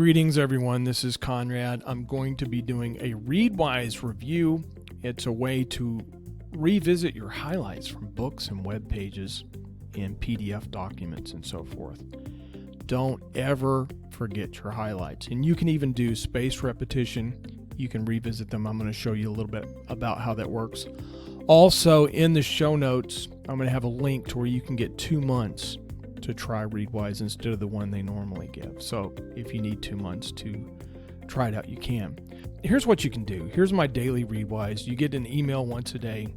Greetings, everyone. This is Conrad. I'm going to be doing a Readwise review. It's a way to revisit your highlights from books and web pages and PDF documents and so forth. Don't ever forget your highlights. And you can even do spaced repetition. You can revisit them. I'm going to show you a little bit about how that works. Also, in the show notes, I'm going to have a link to where you can get 2 months to try Readwise instead of the one they normally give. So if you need 2 months to try it out, you can. Here's what you can do. Here's my daily Readwise. You get an email once a day.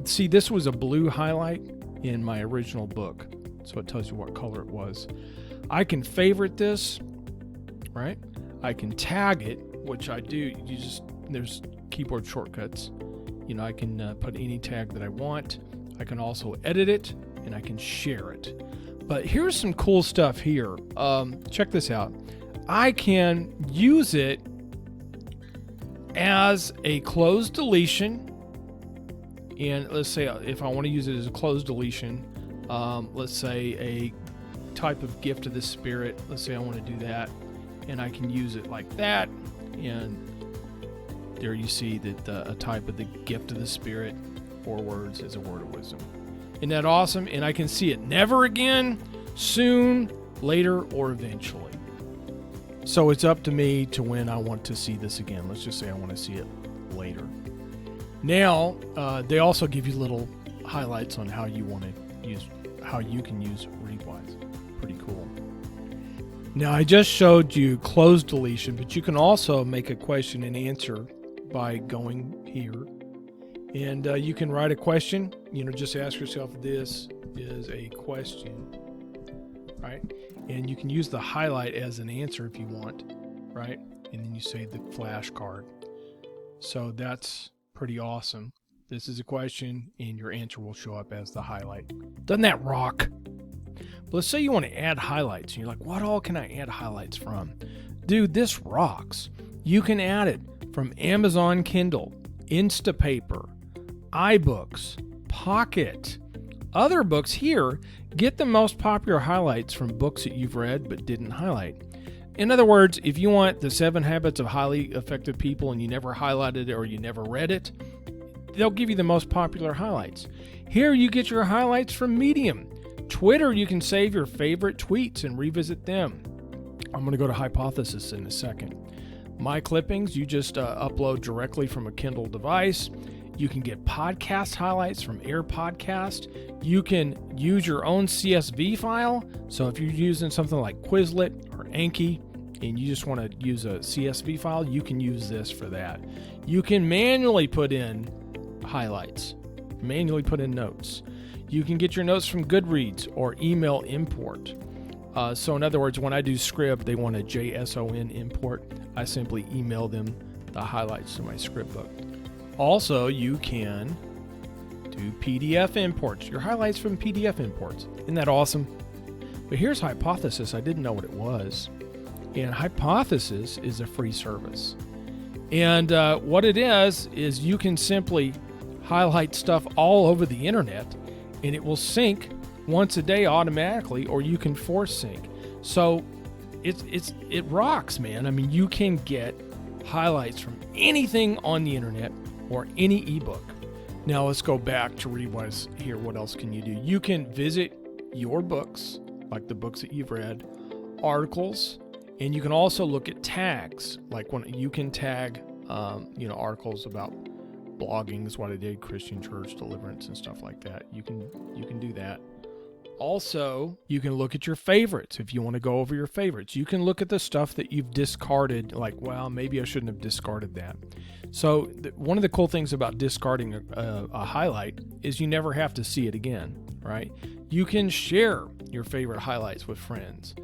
See, this was a blue highlight in my original book, so it tells you what color it was. I can favorite this, right? I can tag it, which I do. There's keyboard shortcuts. I can put any tag that I want. I can also edit it, and I can share it. But here's some cool stuff here. Check this out. I can use it as a closed deletion. And let's say if I want to use it as a closed deletion, let's say a type of gift of the Spirit. Let's say I want to do that. And I can use it like that. And there you see that a type of the gift of the Spirit, 4 words, is a word of wisdom. Isn't that awesome? And I can see it never again, soon, later, or eventually. So it's up to me to when I want to see this again. Let's just say I want to see it later. Now, they also give you little highlights on how you can use Readwise. Pretty cool. Now, I just showed you closed deletion, but you can also make a question and answer by going here. And you can write a question, just ask yourself, this is a question, right? And you can use the highlight as an answer if you want, right? And then you say the flashcard. So that's pretty awesome. This is a question, and your answer will show up as the highlight. Doesn't that rock? But let's say you want to add highlights, and you're like, what all can I add highlights from? Dude, this rocks. You can add it from Amazon Kindle, Instapaper, iBooks, Pocket. Other books here, get the most popular highlights from books that you've read but didn't highlight. In other words, if you want the 7 Habits of Highly Effective People and you never highlighted it or you never read it, they'll give you the most popular highlights. Here you get your highlights from Medium. Twitter, you can save your favorite tweets and revisit them. I'm going to go to Hypothes.is in a second. My clippings, you just upload directly from a Kindle device. You can get podcast highlights from Air Podcast. You can use your own CSV file. So if you're using something like Quizlet or Anki and you just want to use a CSV file, you can use this for that. You can manually put in highlights, manually put in notes. You can get your notes from Goodreads or email import. So in other words, when I do Scribd, they want a JSON import. I simply email them the highlights to my Scribd book. Also, you can do PDF imports, your highlights from PDF imports. Isn't that awesome? But here's Hypothes.is. I didn't know what it was. And Hypothes.is is a free service. And what it is you can simply highlight stuff all over the internet, and it will sync once a day automatically, or you can force sync. So it rocks, man. I mean, you can get highlights from anything on the internet or any ebook. Now let's go back to Readwise here. What else can you do? You can visit your books, like the books that you've read, articles, and you can also look at tags. Like when you can tag, articles about blogging is what I did, Christian church deliverance and stuff like that. You can do that. Also, you can look at your favorites if you want to go over your favorites. You can look at the stuff that you've discarded, like, well, maybe I shouldn't have discarded that. So one of the cool things about discarding a highlight is you never have to see it again, right? You can share your favorite highlights with friends.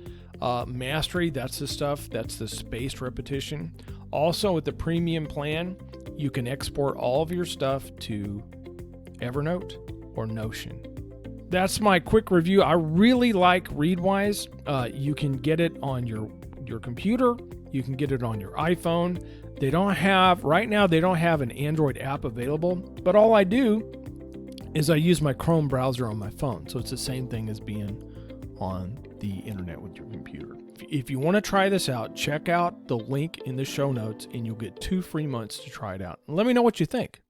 Mastery, that's the stuff, that's the spaced repetition. Also, with the premium plan, you can export all of your stuff to Evernote or Notion. That's my quick review. I really like Readwise. You can get it on your computer. You can get it on your iPhone. Right now, they don't have an Android app available, but all I do is I use my Chrome browser on my phone. So it's the same thing as being on the internet with your computer. If you want to try this out, check out the link in the show notes and you'll get 2 free months to try it out. Let me know what you think.